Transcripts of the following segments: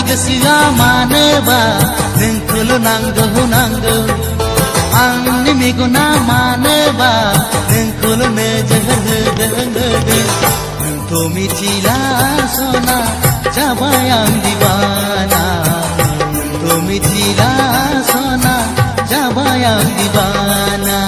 गोसोआ मानोबा नोंखौल' नांगौ नांगौ आंनि मेगना मानोबा नोंखौल' नोजोर होदों नोंथ' मिथिला सना जाबाय आं दिवाना नोंथ' मिथिला सना जाबाय आं दिवाना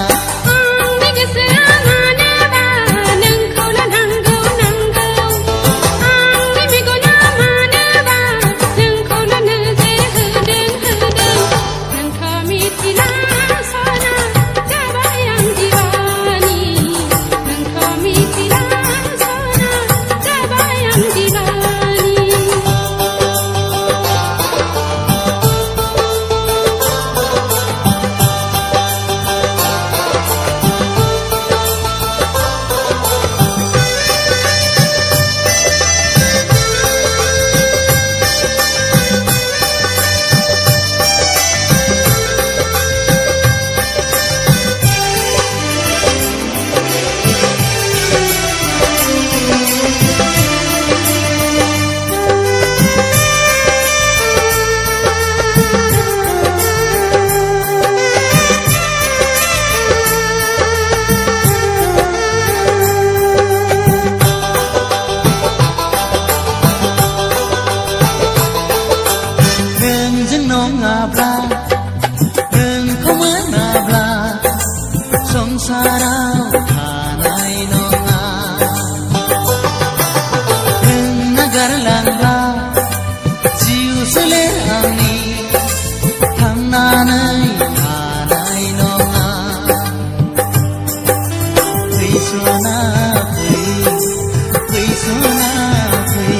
नोंखौ मोनाब्ला संसाराव थानाय नङा नों नागारलांब्ला जिउ सोलेर आंनि थांनानै थानाय नङा फै सना फै सना फै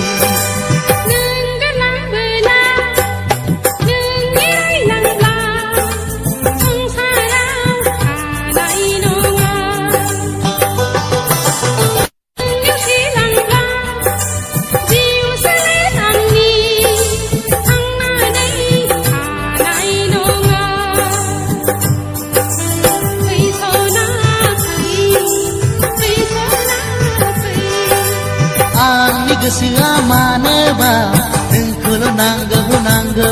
गोसोआ मानोबा नोंखौल' नांगौ नांगौ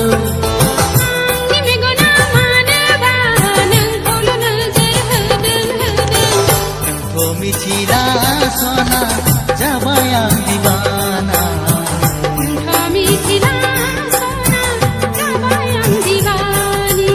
आंनि मेगना मानोबा नोंखौल' नोजोर होदों नोंथ' मिथिला सना जाबाय आं दिवाना नोंथ' मिथिला सना जाबाय आं दिवानी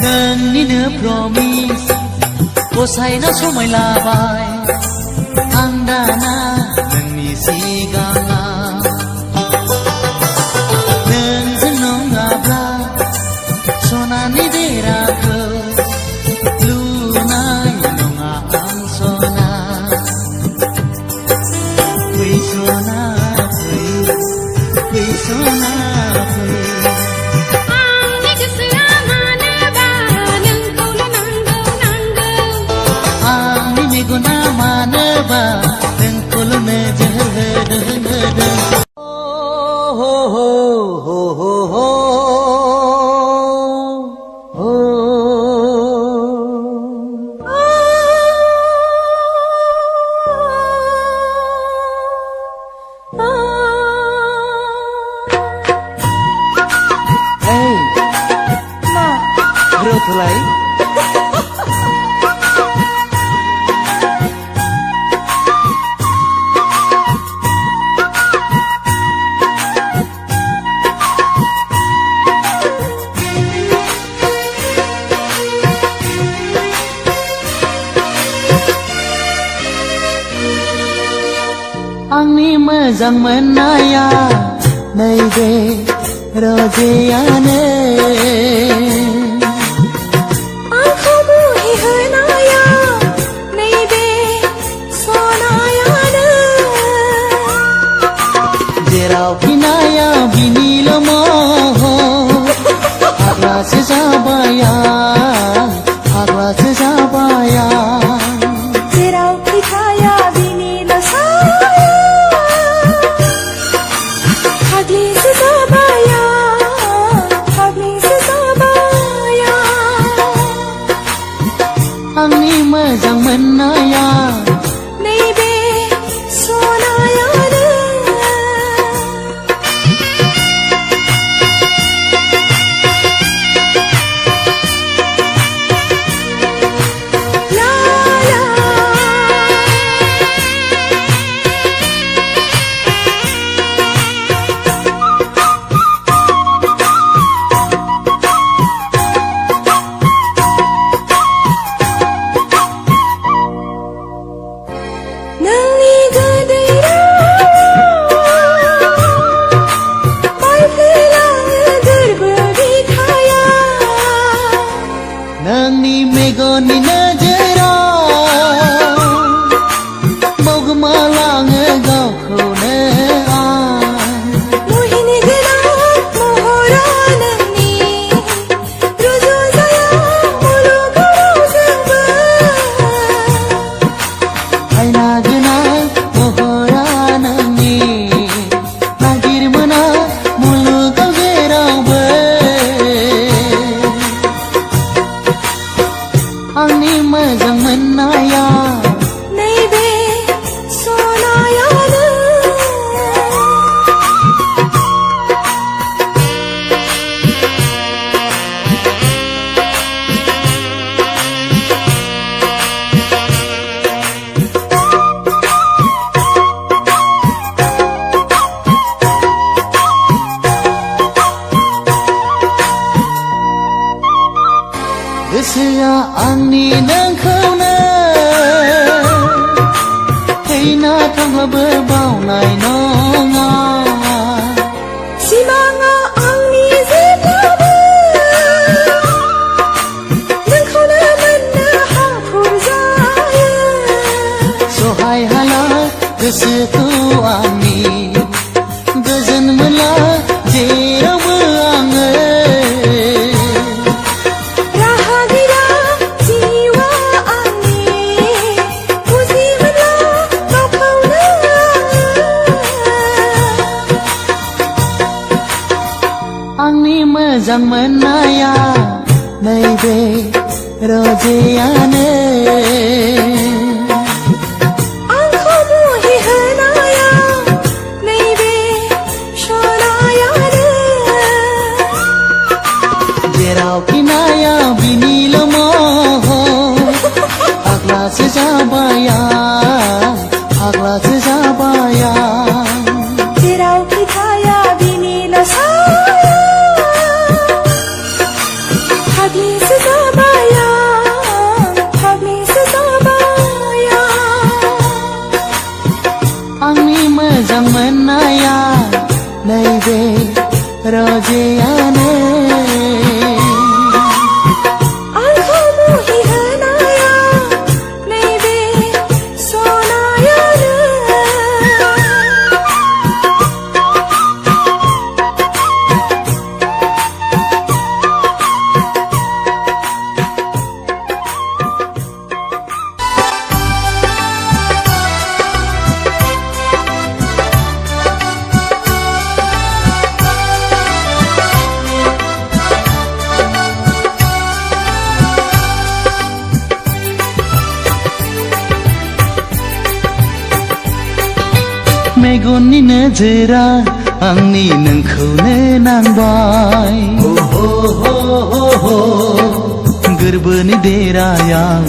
नोंनिनो प्रमिस गसाइना समाय लाबाय आं दाना नोंनि सिगाङाव नोंजों नङाब्ला सनानि देराखौ लुनाय नङा आं सना फै सना फै सना फै मेगना मानोबा नोंखौल' नोजोर होदों हो हो हो हो हो Hey, ma, berapa आंनि मोजां मोननाया नैबे रजेयानो आंखौ मुहिहोनाया नैबे सनायानो जेरावखि नाया बिनिल' महर फाग्लासो जाबाय आं फाग्लासो जाबाय आं जेरावखि थाया बिनिल' साया फाग्लिसो जाबाय आं फाग्लिसो जाबाय आं आंनि मोजां मोननाया नैबे सनायानो ला ला नोंनि गोदै राव बायफ्लेलाङो गोरबो बिखाया नोंनि मेगननि नोजोराव बावगोमालाङो गावखौनो आं मुहिनि गोनां महरा नोंनि रुजुजाया मुलुगाव रावजोंबो आयना गोनां महरा नोंनि नागिर मोना मुलुगाव जेरावबो आंनि मोजां मोननाया नैबे सनायानो गोसोआ आंनि नोंखौनो थैना थांब्लाबो बावनाय नङा सिमाङा आंनि जेब्लाबो नोंखौनो मोननो हाफुर जायो सहाय हाला गोसोखौ आंनि गोजोन मोनला जेरावबो आङो राहा गैला जिउआ आंनि बुजि मोनला गावखौनो आंनि मोजां मोननाया नैबे रजेयानो आंखौ मुहिहोनाया नैबे सनायानो जेरावखि नाया बिनिल' महर फाग्लासो जाबाय आं फाग्लासो जाबाय आं जेरावखि थाया बिनिल' साया फाग्लिसो जाबाय आं फाग्लिसो जाबाय आं आंनि मोजां मोननाया नैबे रजेयानो आंखौ मुहिहोनाया नैबे सनायानो मेगननि नोजोरा आंनि नोंखौनो नांबाय गोरबोनि देरायाव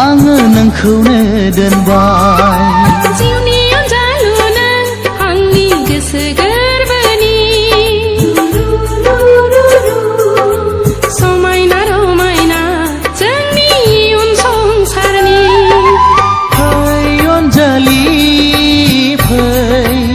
आङो नोंखौनो दोनबाय जिउनि अनजालु नों आंनि गोसो गोरबोनि समायना रमायना जोंनि इयुन संसारनि फै अनजालि फै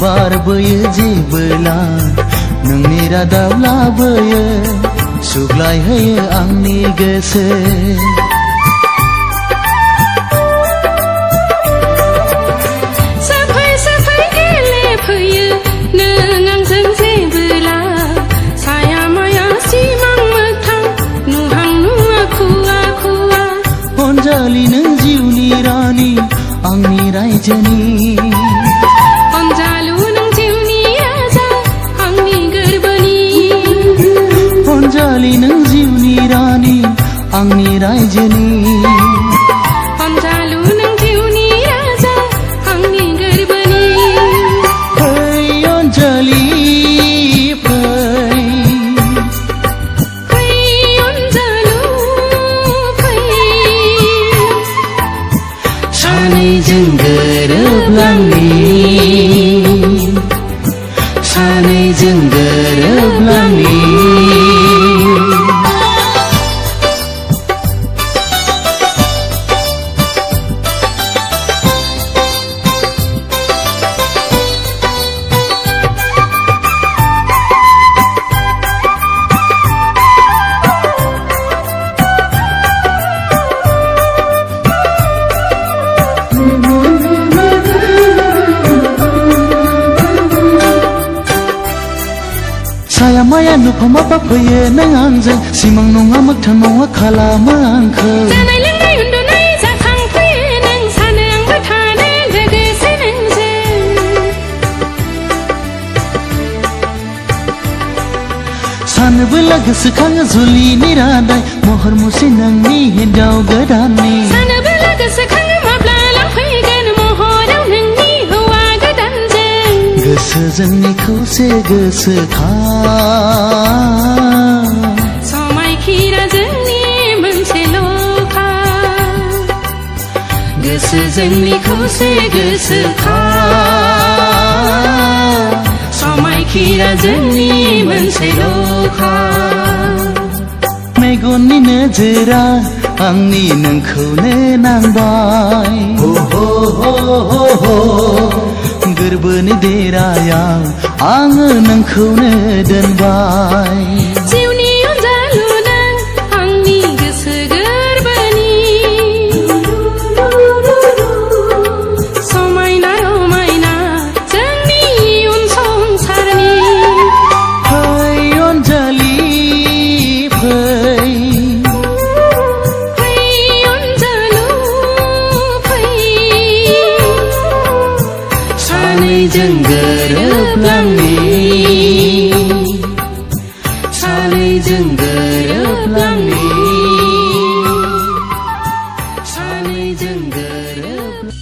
बारबोयो जेबोला नोंनि रादाब लाबोयो सुग्लायहोयो आंनि गोसो साफाय साफाय गेलेफैयो नों आंजों जेबोला साया माया सिमां मोगथां नुहां नुवा खुवा खुवा अनजालि नों जिउनि रानि आंनि रायजोनि अनजालु नों जिउनि राजा आंनि गोरबोनि अनजालि नों जिउनि रानि आंनि रायजोनि अनजालु नों जिउनि राजा आंनि गोरबोनि फै अनजालि फै फै अनजालु फै सानैजों गोरोबलांनि सानैजों गोरोबलांनि साया माया नुफामा फैयो नों आंजों सिमां नङा मोगथां नङा खालामो आंखौ जानाय लोंनाय उन्दुनाय जाखांफैयो नों सानो आंबो थानो लोगोसे नोंजों सानोबोला गोसोखाङो जुलिनि रादाय महर मुस्रि नोंनि हिन्जाव गोदाननि सानोबोला गोसोखाङो माब्ला लांफैगोन महराव नोंनि हौवा गोदानजों गोसो जोंनि खौसे गोसोखां समायखिरा जोंनि मोनसेल'खा गोसो जोंनि खौसे गोसोखां समायखिरा जोंनि मोनसेल'खा मेगननि नोजोरा आंनि नोंखौनो नांबाय गोरबोनि देरायाव आङो नोंखौनो दोनबाय जिउनि अनजालु नों आंनि गोसो गोरबोनि समायना रमायना जोंनि इयुन संसारनि फै अनजालि फै फै अनजालु फै सानैजों गोरोबलांनि सानैजों गोरोबलांनि सानैजों गोरोबलांनि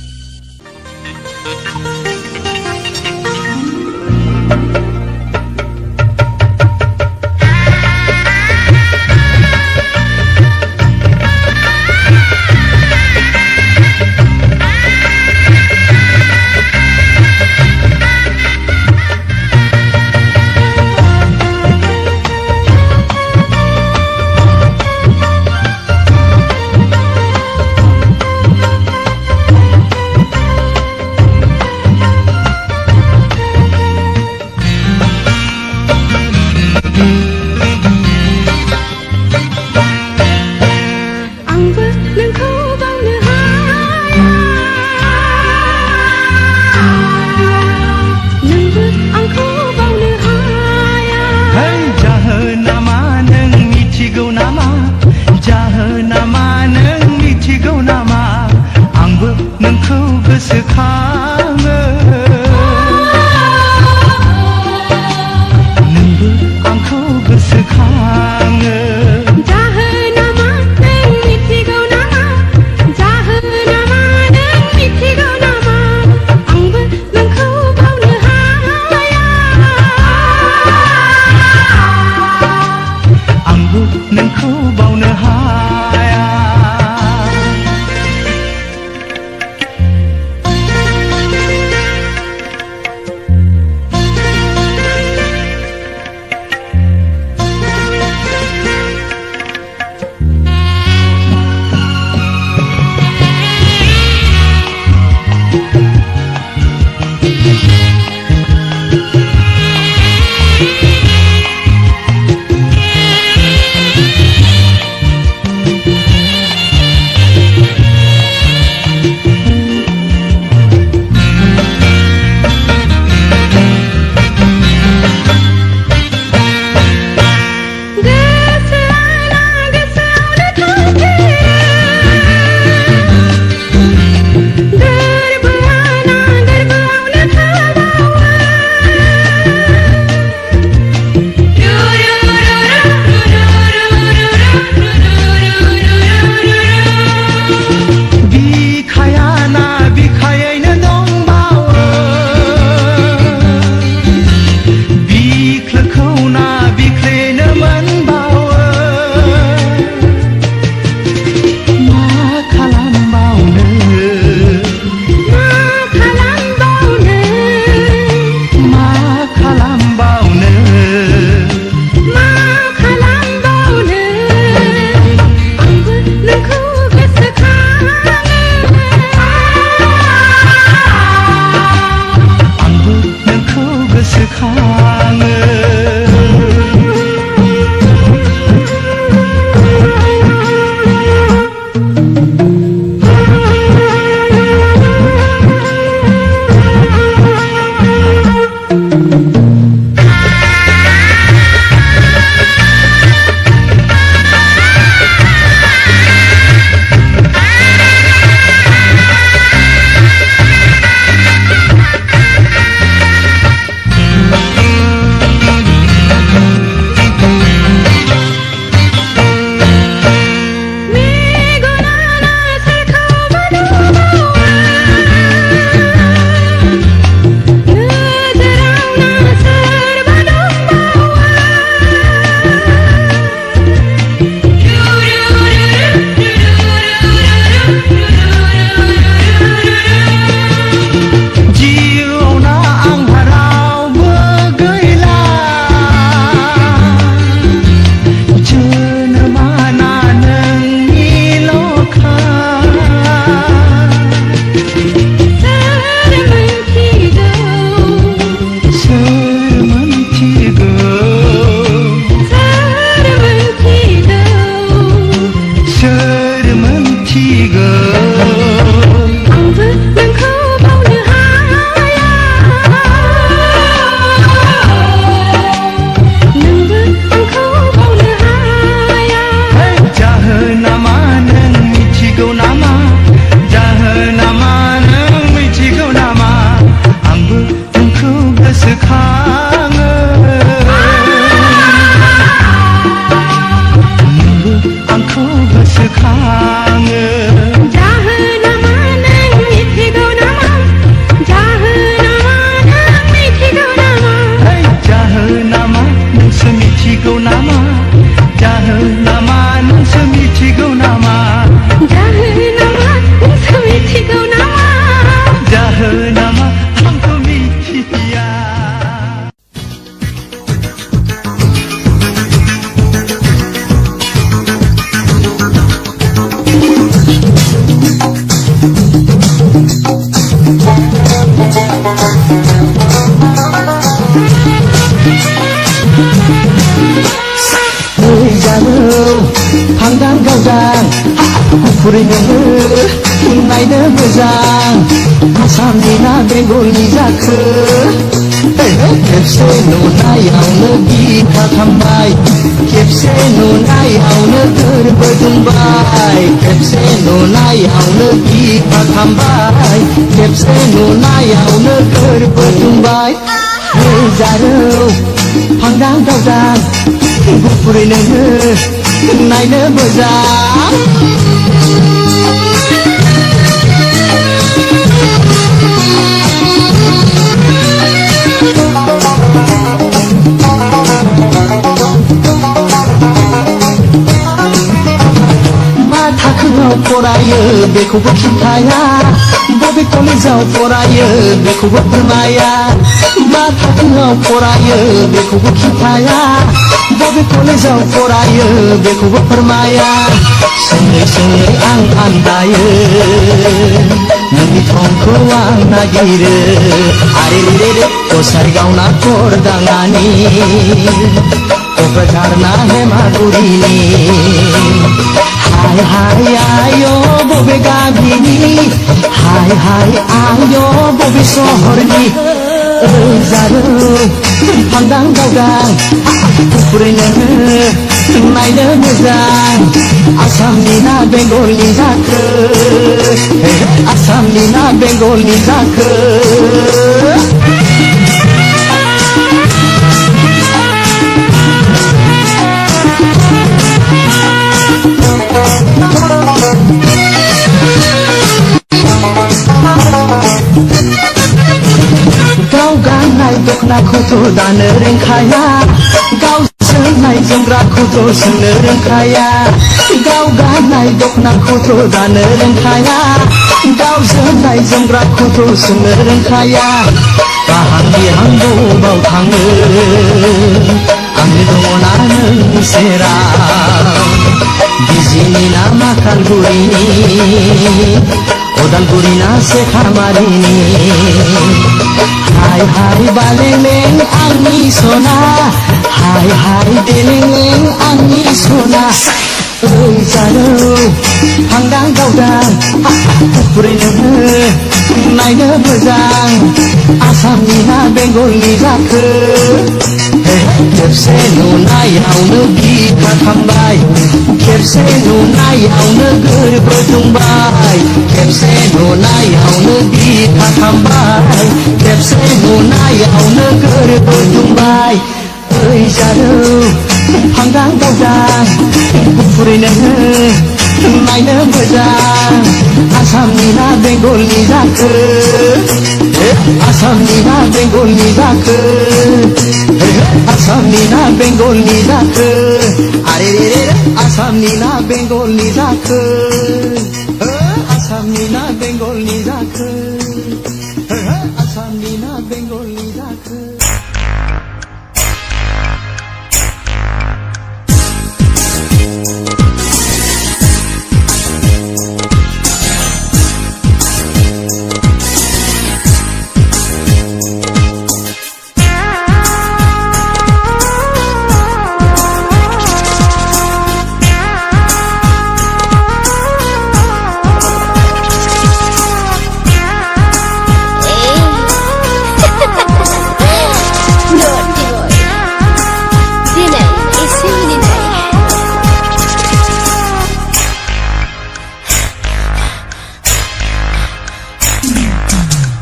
आंबो नोंखौ बावनो हाया नोंबो आंखौ बावनो हाया जाहोना मा नों मिथिगौ नामा जाहोना मा नों मिथिगौ नामा आंबो नोंखौ गोसोखाङो नोंबो आंखौ गोसोखाङो जाहोना मा नों मिथिगौ नामा जाहोना मा नों मिथिगौ नामा आंबो नोंखौ बावनो हाया आंबो नोंखौ बावनो हाया गुफुरै नोङो नायनो मोजां आसामनि ना बेंगलनि जाखो खेबसे नुनायावनो बिखाखांबाय खेबसे नुनायावनो गोरबोदुंबाय खेबसे नुनायावनो बिखाखांबाय खेबसे नुनायावनो गोरबोदुंबाय जारौ फांदां दावदां गुफुरै नोङो नायनो मोजां मा थाखोआव फरायो बेखौबो खिन्थाया बबे कलेजाव फरायो बेखौबो फोरमाया मा थाखोआव फरायो बेखौबो खिन्थाया बबे कलेजाव फरायो बेखौबो फोरमाया सोङै सोङै आं आन्दायो नोंनि थंखौ आं नागिरो आरे रे रे गसाइगावना करदाङानि क'क्राझारना हेमागुरिनि हाय हाय आयो बबे गामिनि हाय हाय आयो बबे सहरनि जारौ फांदां दावदां गुफुरै नोङो नायनो मोजां आसामनि ना बेंगलनि जाखो आसामनि ना बेंगलनि जाखो गाव गाननाय दख'नाखौथ' दानो रोंखाया गाव जोमनाय जोमग्राखौथ' सोंनो रोंखाया गाव गाननाय दख'नाखौथ' दानो रोंखाया गाव जोमनाय जोमग्राखौथ' सोंनो रोंखाया बाहां बिहां बबाव थाङो आंनि दङना नोंनि सेराव बिजिनि ना माखालगुरिनि उदालगुरि ना सेखामारिनि हाय हाय बालेलें आंनि सना हाय हाय देलेलें आंनि सना जारौ फांदां दावदां गुफुरै नोङो नायनो मोजां आसामनि ना बेंगलनि जाखो खेबसे नुनायावनो बिखाखांबाय खेबसे नुनायावनो गोरबोदुंबाय खेबसे नुनायावनो बिखाखांबाय खेबसे नुनायावनो गोरबोदुंबाय जारौ फांदां दावदां गुफुरै नोङो नायनो मोजां आसामनि ना बेंगलनि जाखो आसामनि ना बेंगलनि जाखो आसामनि ना बेंगलनि जाखो आरे रे रे आसामनि ना बेंगलनि जाखो आसामनि ना बेंगलनि जाखो आसामनि ना बेंगलनि जाखो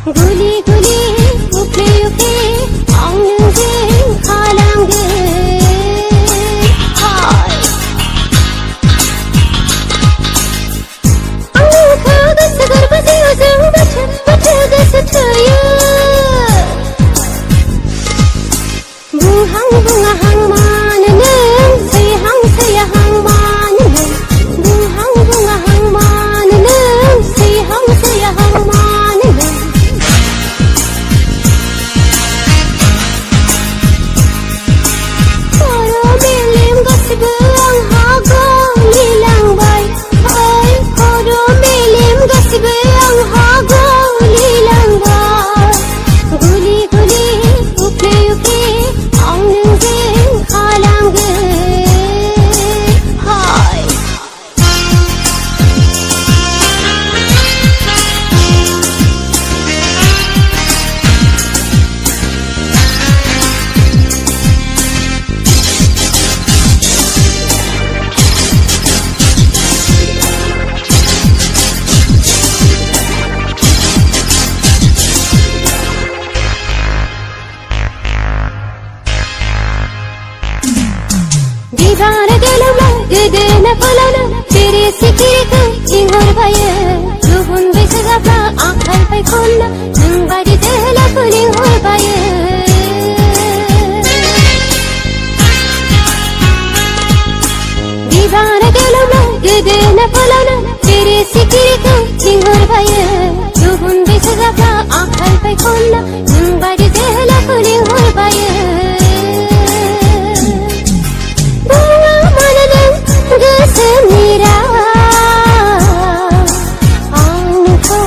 गुलि गुलि उफ्ले उफ्ले आं नोंजों खालामगोन आं नोंखौ गोसो गोरबोजों बोथोर बोथोर गोसो थोयो बुंहां बुङाहां मानो नों सैहां सैयाहां मानो नों बुंहां बुङाहां मानो नों सैहां सैयाहां मानो नों गुलि गुलि उफ्ले उफ्ले आं नोंजों खनना नों बायदि जोहोलावखौ लिंहरबायो बिबारा गेलावना गोदोना फलावना सिरि सिखिरिखौ लिंहरबायो गुबुन बैसो जाब्ला आखाइ फायखनना नों बायदि जोहोलावखौ लिंहरबायो बुङा मानो नों गोसोनि राव आं नोंखौ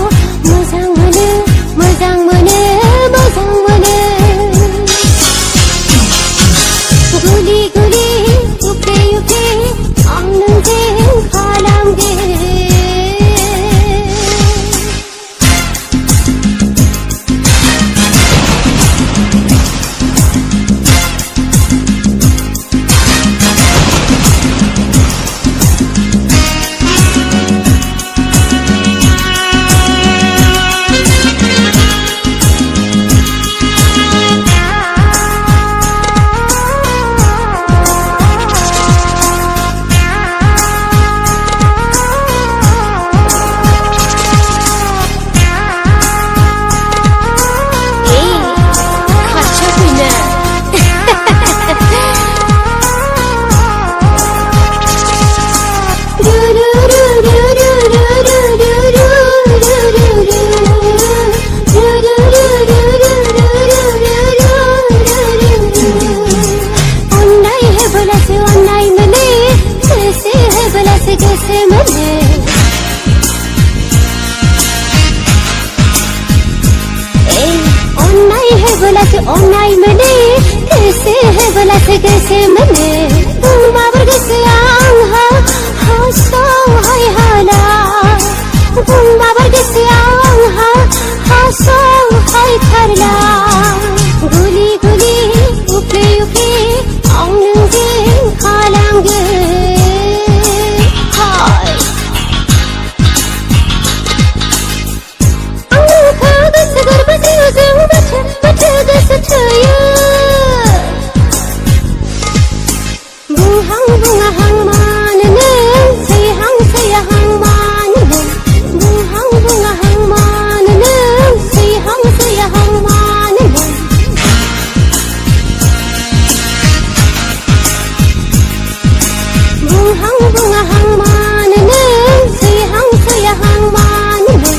मोजां मोनो मोजां मोनो मोजां मोनो गुलि गुलि उफ्ले उफ्ले आं नोंजों खालामगोन अन्नाय मोनो गोसो होबोलासो गोसो मोनो बुंबाबो गोसोआ आंहा हास'हाय हाला बुंबाबो गोसोआ आंहा हास'हायथारला गुलि गुलि उफ्ले उफ्ले आं नोंजों खालामगोन हाय आं नोंखौ गोसो गोरबो जिउजों बोथो गोसो थोयो बुंहां बुङाहां मानो नों सैहां सैयाहां मानो नों बुंहां बुङाहां मानो नों सैहां सैयाहां मानो नों बुंहां बुङाहां मानो नों सैहां सैयाहां मानो नों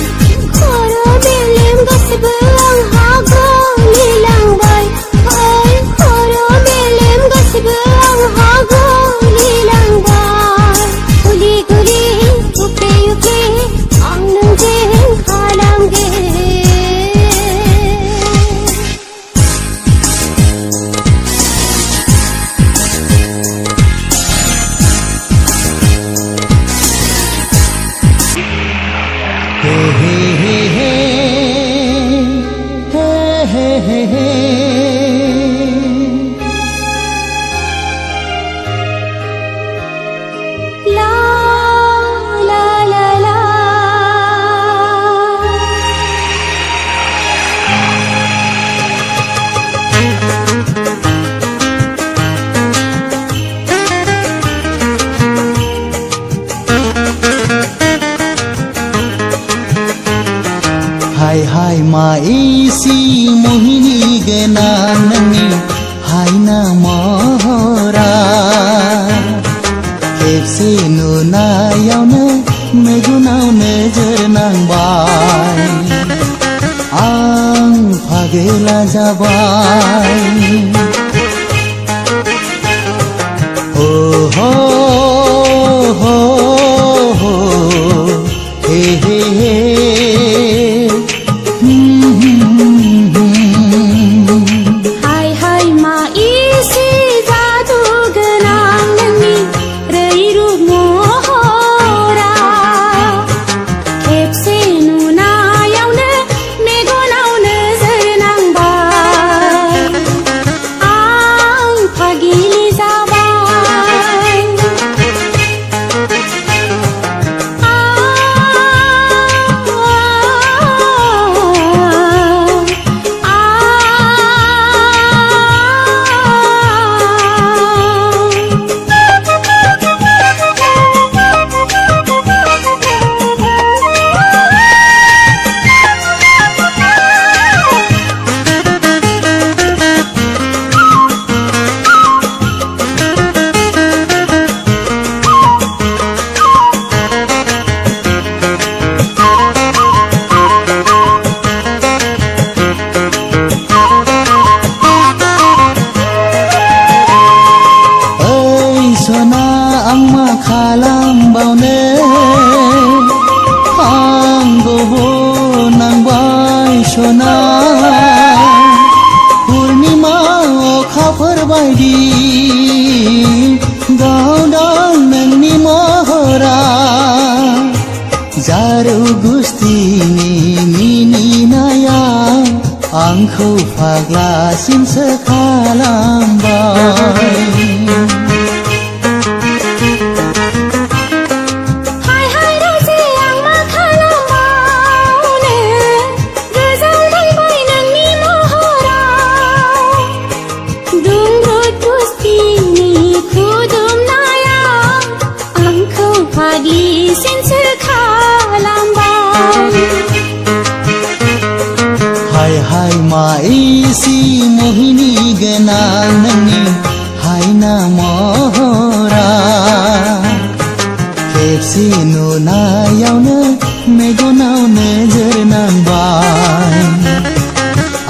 खर' मेलेम गासिबो आंहा गलिलांबाय ओइ खर' मेलेम गासिबो आंहा गलिलांबाय गुलि गुलि उफ्ले उफ्ले आं नोंजों खालामगोन ला ला ला ला हाय हाय माइसि मोहिनी गोनां नोंनि हायना महरा खेबसे नुनायावनो मेगनाव नोजोर नांबाय आं फागोला जाबाय हो हो हो हो हे हे हे हाय हाय माइसि जादु गोनां नोंनि रैरुब महरा खेबसे नुनायावनो मेगनाव नोजोर नांबाय आं फागिलि जाबाय सना पूर्णिमा अखाफोर बायदि गावदां नोंनि महरा जारौ गुस्थिनि मिनिनाया आंखौ फाग्लासिनसो खालामबाय हाय माइसि मोहिनी गोनां नोंनि हायना महरा खेबसे नुनायावनो मेगनाव नोजोर नांबाय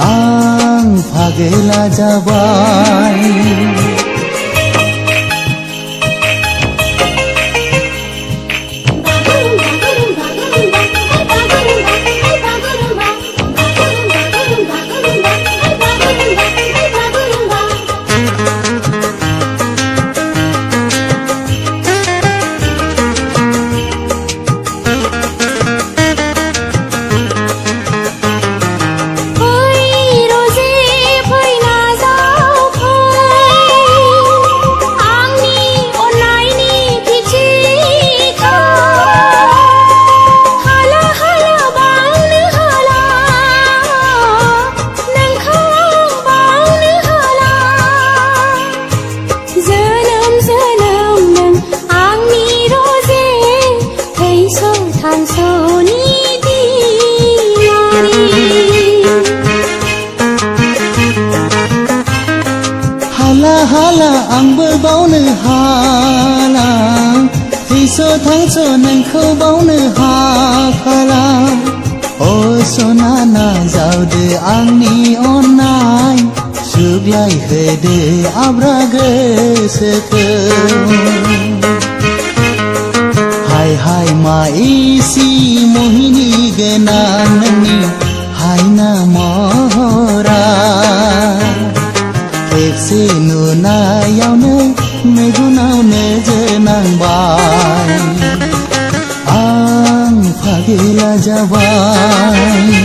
आं फागला जाबाय हाला आंबो बावनो हाला थैस' थांस' नोंखौ बावनो हाखाला अ सना नाजावदो आंनि अननाय सुग्लाय होदो आब्रा गोसोखौ हाय माइसि मोहिनी गोनां नोंनि हायना महरा खेबसे नुनायावनो मेगनाव नोजोर नांबाय आं फागला जाबाय